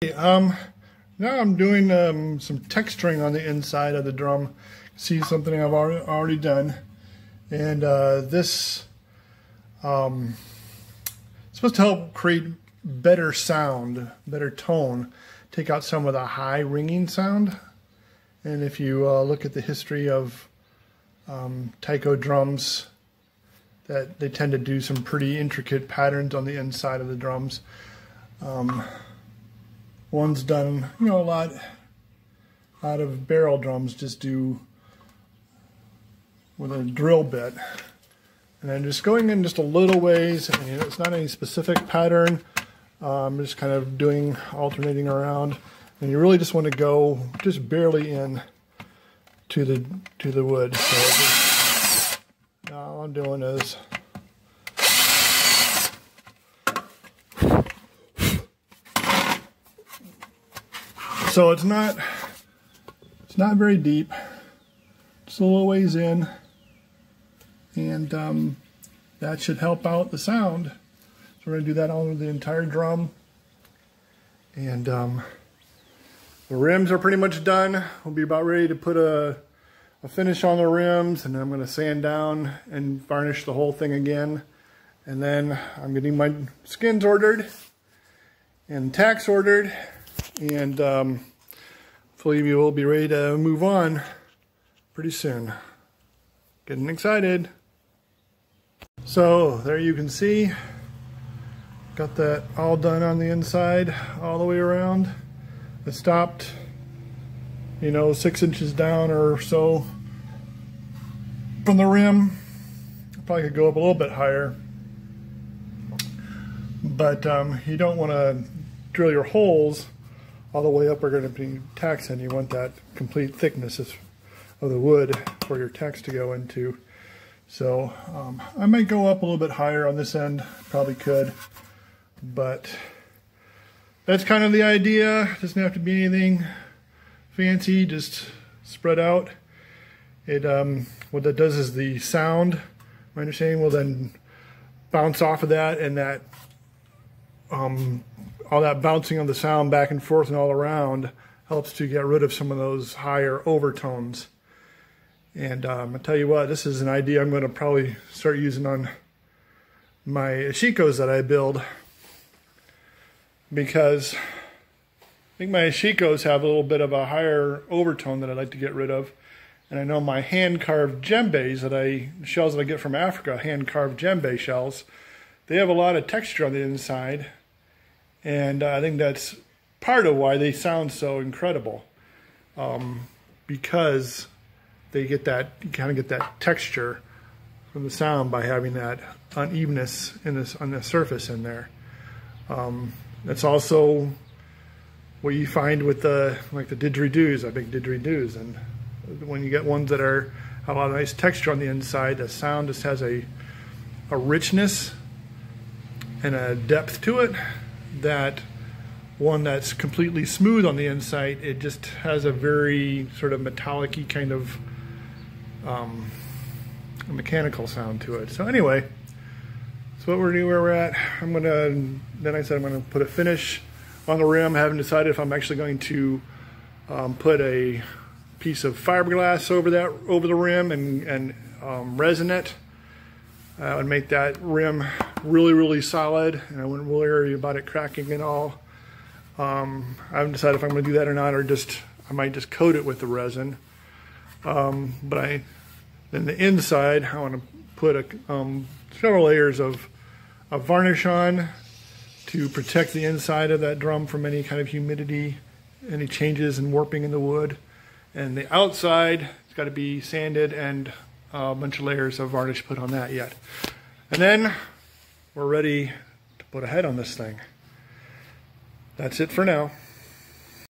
Now I'm doing some texturing on the inside of the drum. See, something I've already done, and this is supposed to help create better sound, better tone, take out some of the high ringing sound. And if you look at the history of Taiko drums, that they tend to do some pretty intricate patterns on the inside of the drums. One's done, a lot out of barrel drums, just do with a drill bit. And then just going in just a little ways, and it's not any specific pattern. I'm just kind of doing, alternating around. And you really just want to go just barely in to the wood. So now all I'm doing is so it's not very deep, just a little ways in, and that should help out the sound. So we're going to do that all over the entire drum. And the rims are pretty much done. We'll be about ready to put a finish on the rims, and then I'm going to sand down and varnish the whole thing again. And then I'm getting my skins ordered and tacks ordered, and hopefully we will be ready to move on pretty soon. Getting excited. So there you can see, got that all done on the inside all the way around. I stopped, 6 inches down or so from the rim. Probably could go up a little bit higher, but you don't want to drill your holes all the way up are going to be tacks in. You want that complete thickness of the wood for your tacks to go into. So I might go up a little bit higher on this end, probably could, but that's kind of the idea. Doesn't have to be anything fancy, just spread out. It what that does is the sound, my understanding, will then bounce off of that, and that all that bouncing of the sound back and forth and all around helps to get rid of some of those higher overtones. And I'll tell you what, this is an idea I'm going to probably start using on my Ashikos that I build, because I think my Ashikos have a little bit of a higher overtone that I'd like to get rid of. And I know my hand-carved djembes shells that I get from Africa, hand-carved djembe shells, they have a lot of texture on the inside. And I think that's part of why they sound so incredible, because they get that, you kind of get that texture from the sound by having that unevenness on the surface in there. That's also what you find with like the didgeridoos, I big didgeridoos, and when you get ones that have a lot of nice texture on the inside, the sound just has a richness and a depth to it. That one that's completely smooth on the inside, it just has a very sort of metallic-y kind of a mechanical sound to it. So anyway, that's what we're doing, where we're at. Then I said I'm gonna put a finish on the rim. I haven't decided if I'm actually going to put a piece of fiberglass over the rim and resin it. I would make that rim really, really solid, and I wouldn't worry about it cracking at all. I haven't decided if I'm going to do that or not, or I might just coat it with the resin. Then the inside, I want to put several layers of varnish on to protect the inside of that drum from any kind of humidity, any changes in warping in the wood. And the outside, it's got to be sanded and a bunch of layers of varnish put on that yet. And then we're ready to put a head on this thing. That's it for now.